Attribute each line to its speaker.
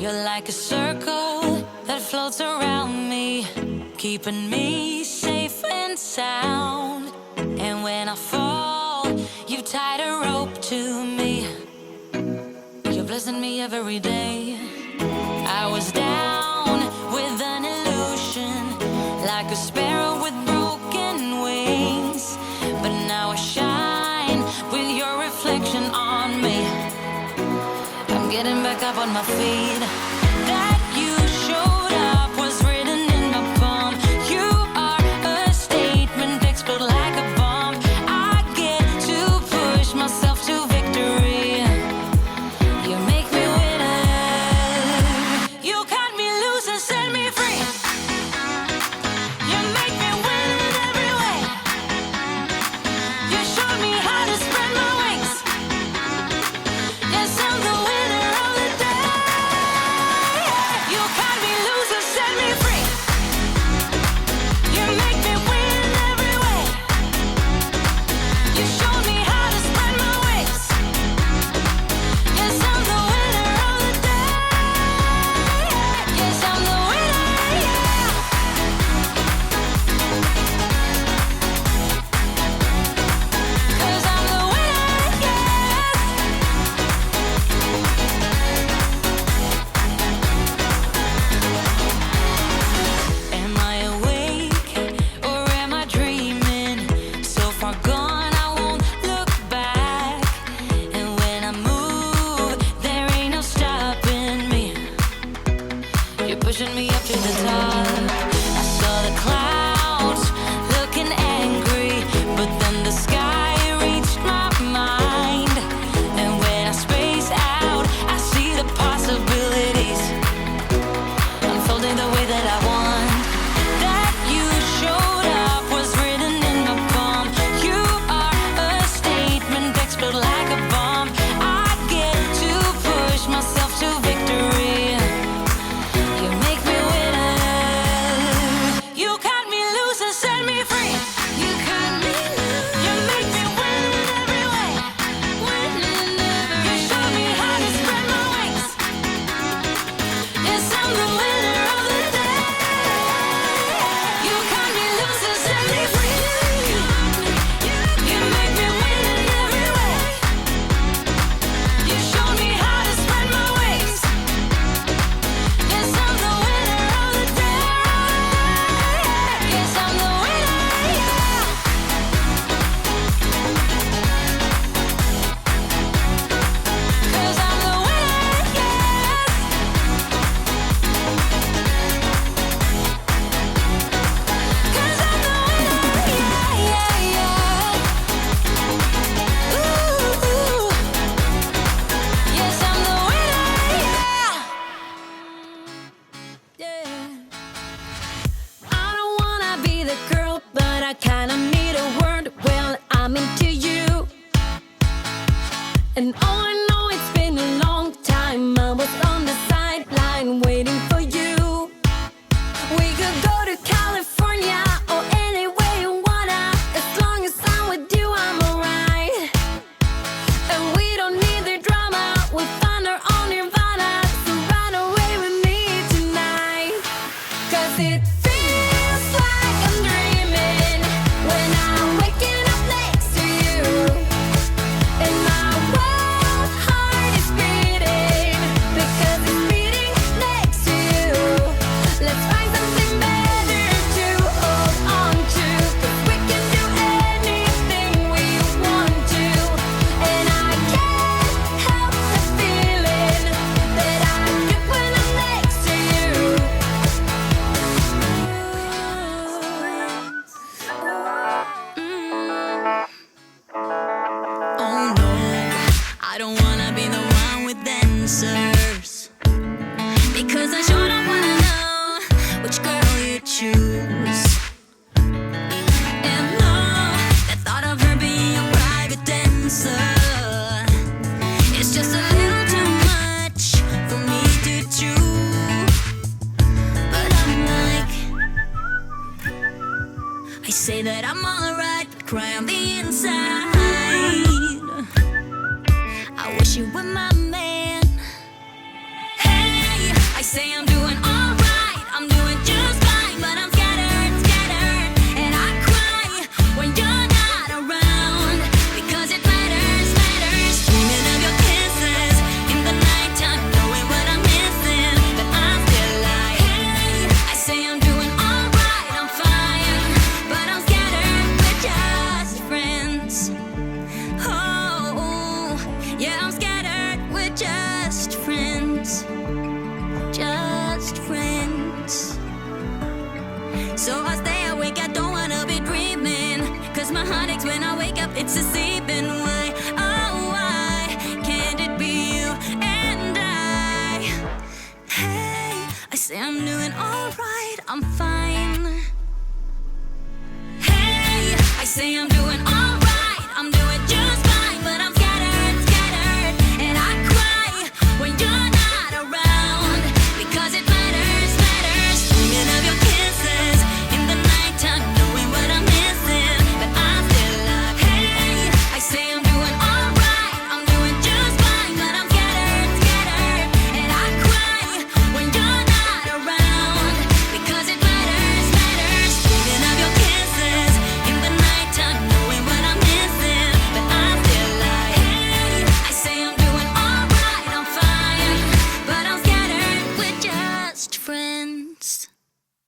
Speaker 1: You're like a circle that floats around me, keeping me safe and sound. And when I fall, you tied a rope to me. You're blessing me every day. I was down with an illusion, like a sparrow with broken wings. But now I shine with your reflection on me. I'm getting back up on my feet. That you showed up was written in my palm. You are a statement, explode like a bomb. I get to push myself to victory. You make me winner. You cut me loose and set me free. You make me win in every way. You showed me how to spread my wings. Yes, I'm the winner of the day. You cut me loose and set me free. You make me win in every way. You showed me how to spread my wings. Yes, I'm the winner of the day. Yes, I'm the winner, yeah. 'Cause I'm the winner, yes. Am I awake or am I dreaming? So far gone, I won't look back. And when I move, there ain't no stopping me. You're pushing me up to the top. I saw the clouds looking angry, but then the sky reached my mind. And when I space out, I see the possibilities unfolding the way that I want. That you showed up was written in my palm. You are a statement, explode like a bomb. I get to push myself to victory. You make me winner. You cut me loose and set me free. You cut me loose. You make me win in every way. Win in every You show me how to spread my wings. Yes, I'm the winner of the day. You cut me loose and set me free. You make me win in every way. You show me how to spread my wings. Yes, I'm the winner of the day. Yes, I'm the winner, yeah. 'Cause I'm the winner, yes. 'Cause I'm the winner, yeah, yeah, yeah. Ooh, yes, I'm the winner, yeah. Yeah. I don't wanna be the girl, but I kinda need a word. Well, I'm into you. And oh, I know it's been a long time. I was on the sideline waiting for you. We could go to California or anywhere you wanna. As long as I'm with you, I'm alright. And we don't need the drama. We'll find our own nirvana. So run away with me tonight. 'Cause it feels like I'm dreaming when I'm waking up next to you. And my world friends, just friends. So I stay awake, I don't wanna be dreaming, 'cause my heart aches when I wake up, it's deceiving.